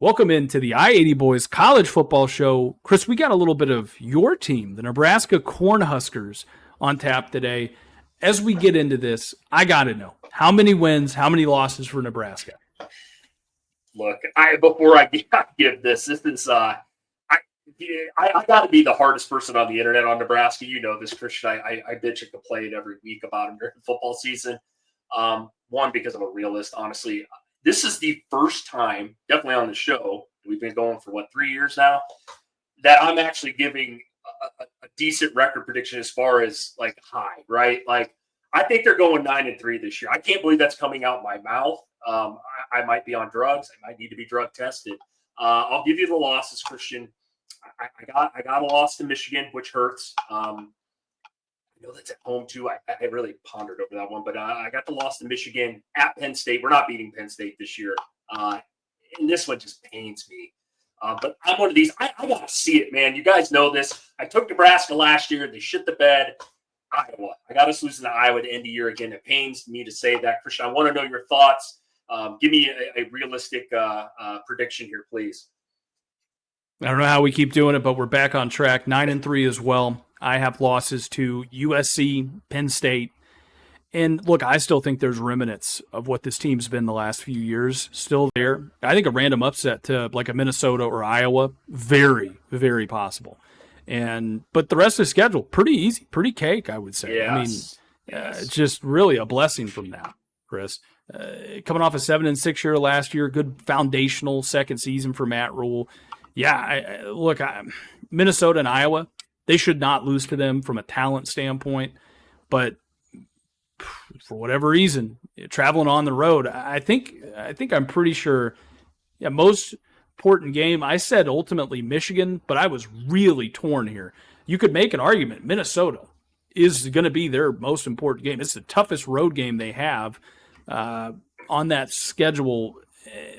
Welcome into the I-80 Boys College Football Show. Chris, we got a little bit of your team, the Nebraska Cornhuskers, on tap today. As we get into this, I got to know, how many wins, how many losses for Nebraska? Look, before I give this is I got to be the hardest person on the internet on Nebraska. You know this, Christian. I bitch and complain every week about them during the football season. One, because I'm a realist, honestly. This is the first time, definitely on the show, we've been going for, 3 years now, that I'm actually giving a decent record prediction as far as, high, right? I think they're going 9-3 this year. I can't believe that's coming out my mouth. I might be on drugs. I might need to be drug tested. I'll give you the losses, Christian. I got a loss to Michigan, which hurts. I know that's at home too. I really pondered over that one, but I got the loss to Michigan at Penn State. We're not beating Penn State this year, and this one just pains me. But I'm one of these. I got to see it, man. You guys know this. I took Nebraska last year. They shit the bed. Iowa. I got us losing to Iowa at the end of the year again. It pains me to say that, Christian. I want to know your thoughts. Give me a realistic prediction here, please. I don't know how we keep doing it, but we're back on track. 9-3 as well. I have losses to USC, Penn State. And look, I still think there's remnants of what this team's been the last few years still there. I think a random upset to like a Minnesota or Iowa, very, very possible. But the rest of the schedule, pretty easy, pretty cake, I would say. Yes. It's just really a blessing from that, Chris. Coming off a 7-6 year last year, good foundational second season for Matt Rule. Yeah, Minnesota and Iowa, they should not lose to them from a talent standpoint. But for whatever reason, traveling on the road, I think I'm pretty sure. Yeah, most important game. I said ultimately Michigan, but I was really torn here. You could make an argument Minnesota is going to be their most important game. It's the toughest road game they have on that schedule.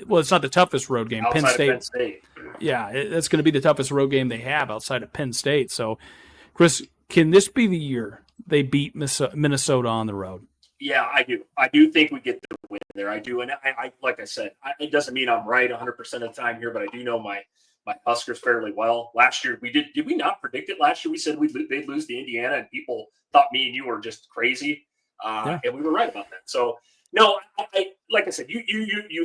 Well, it's not the toughest road game. Penn State. Yeah, that's going to be the toughest road game they have outside of Penn State. So, Chris, can this be the year they beat Minnesota on the road? Yeah, I do. I do think we get the win there. I do. And I like I said, it doesn't mean I'm right 100% of the time here, but I do know my Huskers fairly well. Last year, did we not predict it last year? We said they'd lose to Indiana, and people thought me and you were just crazy. And we were right about that. So, no, like I said, you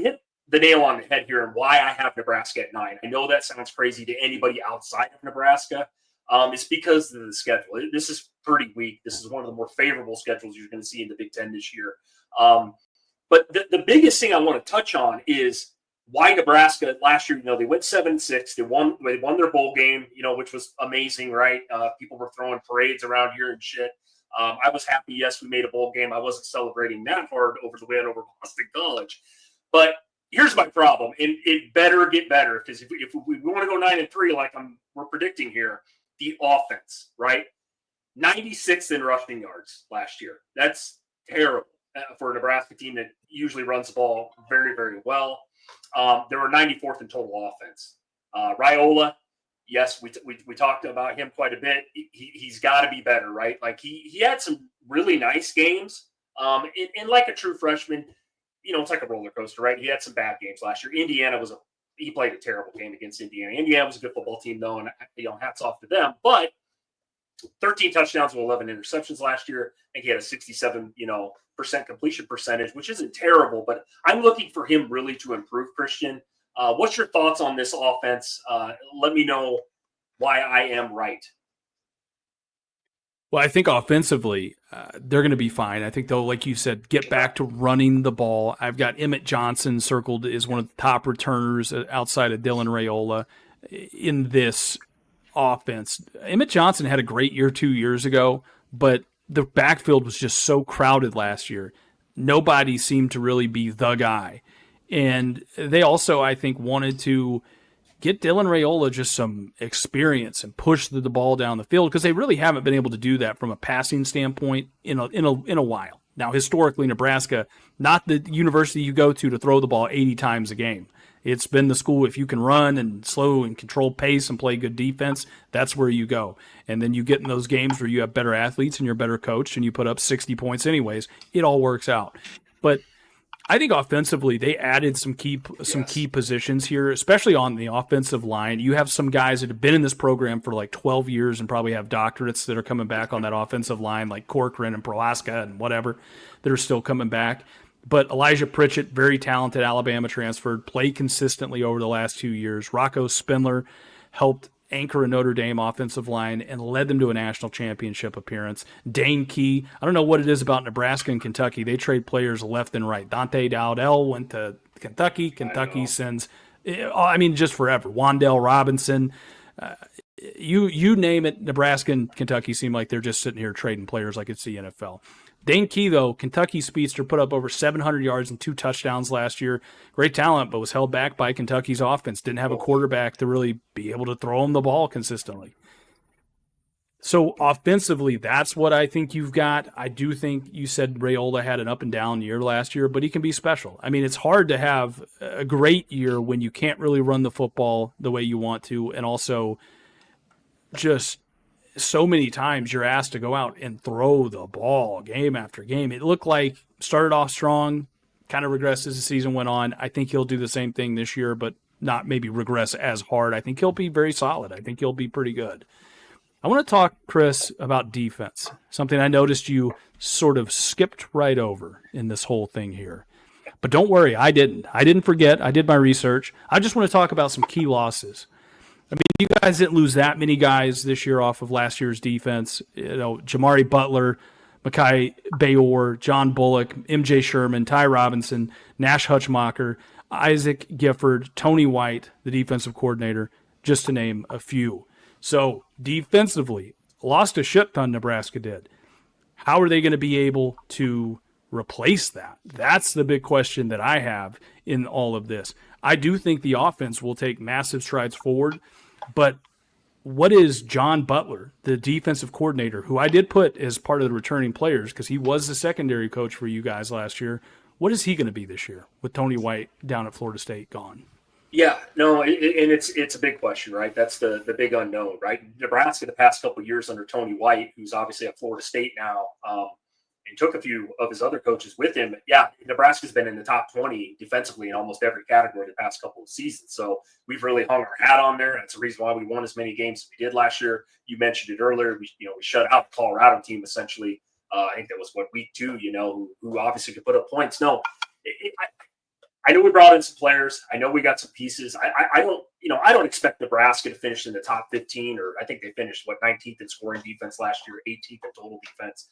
hit the nail on the head here and why I have Nebraska at 9. I know that sounds crazy to anybody outside of Nebraska. It's because of the schedule. This is pretty weak. This is one of the more favorable schedules you're going to see in the Big Ten this year. But the biggest thing I want to touch on is why Nebraska last year, they went 7-6. They won their bowl game, which was amazing, right? People were throwing parades around here and shit. I was happy, yes, we made a bowl game. I wasn't celebrating that hard over the win over Boston College. But here's my problem, and it better get better, because if we want to go 9-3 like we're predicting here, the offense, right? 96th in rushing yards last year. That's terrible for a Nebraska team that usually runs the ball very, very well. They were 94th in total offense. Raiola, yes, we talked about him quite a bit. He's got to be better, right? He had some really nice games, and like a true freshman, it's like a roller coaster, right? He had some bad games last year. Indiana he played a terrible game against Indiana. Indiana was a good football team, though, and hats off to them. But 13 touchdowns with 11 interceptions last year. I think he had a 67% completion percentage, which isn't terrible. But I'm looking for him really to improve, Christian. What's your thoughts on this offense? Let me know why I am right. Well, I think offensively, they're going to be fine. I think they'll, like you said, get back to running the ball. I've got Emmett Johnson circled as one of the top returners outside of Dylan Raiola in this offense. Emmett Johnson had a great year 2 years ago, but the backfield was just so crowded last year. Nobody seemed to really be the guy. And they also, I think, wanted to get Dylan Raiola just some experience and push the ball down the field, because they really haven't been able to do that from a passing standpoint in a while. Now, historically, Nebraska, not the university you go to throw the ball 80 times a game. It's been the school, if you can run and slow and control pace and play good defense, that's where you go. And then you get in those games where you have better athletes and you're better coached and you put up 60 points anyways. It all works out. But I think offensively they added some key positions here, especially on the offensive line. You have some guys that have been in this program for like 12 years and probably have doctorates that are coming back on that offensive line, like Corcoran and Prohaska and whatever, that are still coming back. But Elijah Pritchett, very talented Alabama transferred, played consistently over the last 2 years. Rocco Spindler helped anchor a Notre Dame offensive line and led them to a national championship appearance. Dane Key, I don't know what it is about Nebraska and Kentucky. They trade players left and right. Dante Dowdell went to Kentucky. Kentucky sends, just forever. Wandale Robinson. You name it, Nebraska and Kentucky seem like they're just sitting here trading players like it's the NFL. Dane Key, though, Kentucky speedster, put up over 700 yards and 2 touchdowns last year. Great talent, but was held back by Kentucky's offense. Didn't have a quarterback to really be able to throw him the ball consistently. So offensively, that's what I think you've got. I do think you said Raiola had an up and down year last year, but he can be special. I mean, it's hard to have a great year when you can't really run the football the way you want to, and also just so many times you're asked to go out and throw the ball game after game. It looked like started off strong, kind of regressed as the season went on. I think he'll do the same thing this year, but not maybe regress as hard. I think he'll be very solid. I think he'll be pretty good. I want to talk, Chris, about defense, something I noticed you sort of skipped right over in this whole thing here. But don't worry, I didn't. I didn't forget. I did my research. I just want to talk about some key losses. I mean, you guys didn't lose that many guys this year off of last year's defense. You know, Jamari Butler, Makai Bayor, John Bullock, MJ Sherman, Ty Robinson, Nash Hutchmacher, Isaac Gifford, Tony White, the defensive coordinator, just to name a few. So defensively, lost a shit ton Nebraska did. How are they going to be able to replace that? That's the big question that I have in all of this. I do think the offense will take massive strides forward, but what is John Butler, the defensive coordinator, who I did put as part of the returning players because he was the secondary coach for you guys last year, what is he going to be this year with Tony White down at Florida State gone? Yeah, no, and it's a big question, right? That's the big unknown, right? Nebraska the past couple of years under Tony White, who's obviously at Florida State now, and took a few of his other coaches with him. Yeah, Nebraska's been in the top 20 defensively in almost every category the past couple of seasons. So we've really hung our hat on there. That's the reason why we won as many games as we did last year. You mentioned it earlier. We shut out the Colorado team essentially. I think that was week 2. Who obviously could put up points. No, I know we brought in some players. I know we got some pieces. I don't expect Nebraska to finish in the top 15, or I think they finished 19th in scoring defense last year, 18th in total defense.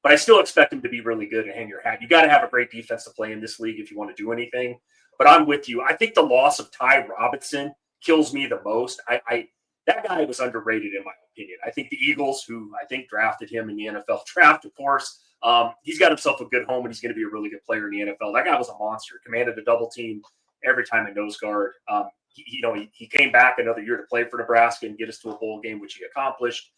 But I still expect them to be really good and hang your hat. You got to have a great defense to play in this league if you want to do anything. But I'm with you. I think the loss of Ty Robinson kills me the most. That guy was underrated in my opinion. I think the Eagles, who I think drafted him in the NFL draft, of course, he's got himself a good home and he's going to be a really good player in the NFL. That guy was a monster. Commanded a double team every time in nose guard. He came back another year to play for Nebraska and get us to a bowl game, which he accomplished.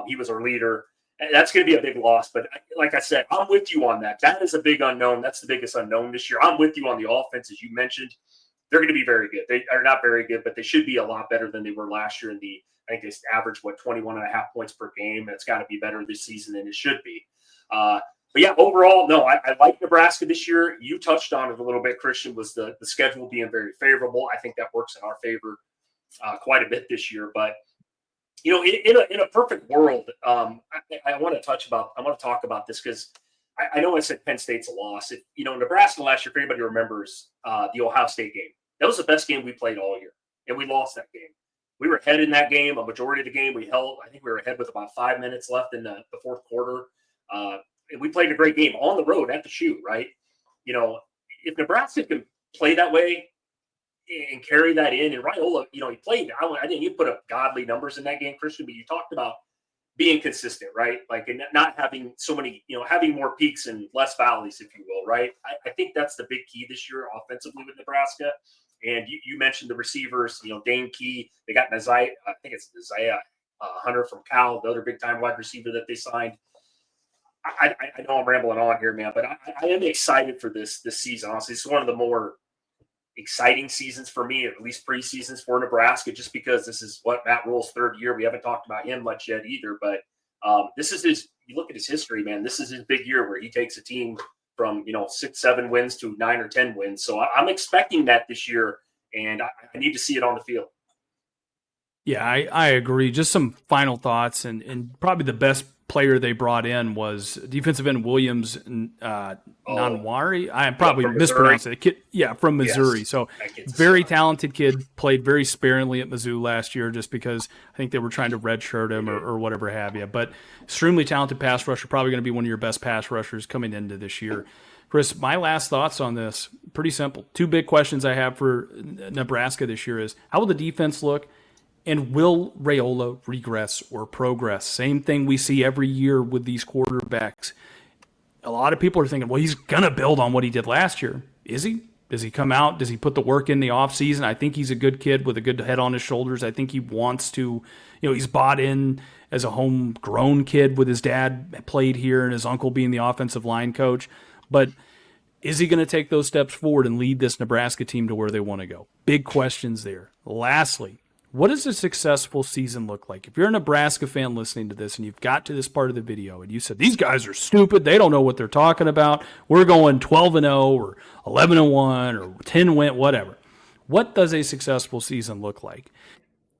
He was our leader. And that's going to be a big loss. But like I said, I'm with you on that. That is a big unknown. That's the biggest unknown this year. I'm with you on the offense, as you mentioned. They're going to be very good. They are not very good, but they should be a lot better than they were last year. I think they averaged 21.5 points per game. It's got to be better this season than it should be. But yeah, overall, no, I like Nebraska this year. You touched on it a little bit, Christian, was the schedule being very favorable. I think that works in our favor quite a bit this year. But in a perfect world, I want to talk about this because I know I said Penn State's a loss. Nebraska last year, if anybody remembers the Ohio State game, that was the best game we played all year, and we lost that game. We were ahead in that game. A majority of the game we held. I think we were ahead with about 5 minutes left in the fourth quarter. And we played a great game on the road at the shoe, right? If Nebraska can play that way and carry that in, and Raiola, he played. I think he put up godly numbers in that game, Christian. But you talked about being consistent, right? Like, and not having so many, having more peaks and less valleys, if you will, right? I think that's the big key this year offensively with Nebraska. And you mentioned the receivers, Dane Key. They got Isaiah Hunter from Cal, the other big-time wide receiver that they signed. I know I'm rambling on here, man, but I am excited for this season. Honestly, it's one of the more exciting seasons for me, at least preseasons for Nebraska, just because this is Matt Rule's third year. We haven't talked about him much yet either, but this is you look at his history, man, this is his big year where he takes a team from 6, 7 wins to 9 or 10 wins. So I'm expecting that this year, and I need to see it on the field. Yeah, I agree. Just some final thoughts, and probably the best player they brought in was defensive end Williams Nanwari. I probably mispronounced it. Kid, from Missouri. Yes, so very talented kid, played very sparingly at Mizzou last year just because I think they were trying to redshirt him or whatever have you. But extremely talented pass rusher, probably going to be one of your best pass rushers coming into this year. Chris, my last thoughts on this, pretty simple. 2 big questions I have for Nebraska this year is, how will the defense look? And will Raiola regress or progress? Same thing we see every year with these quarterbacks. A lot of people are thinking, well, he's going to build on what he did last year. Is he? Does he come out? Does he put the work in the offseason? I think he's a good kid with a good head on his shoulders. I think he wants to, he's bought in as a homegrown kid with his dad played here and his uncle being the offensive line coach. But is he going to take those steps forward and lead this Nebraska team to where they want to go? Big questions there. Lastly, what does a successful season look like? If you're a Nebraska fan listening to this and you've got to this part of the video and you said, these guys are stupid, they don't know what they're talking about, we're going 12-0 or 11-1 or 10-win, whatever. What does a successful season look like?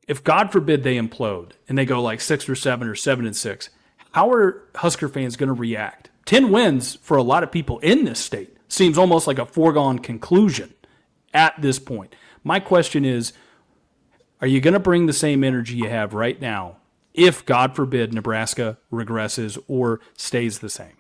If God forbid they implode and they go like 6 or 7 or 7-6, how are Husker fans going to react? 10 wins for a lot of people in this state seems almost like a foregone conclusion at this point. My question is, are you going to bring the same energy you have right now if, God forbid, Nebraska regresses or stays the same?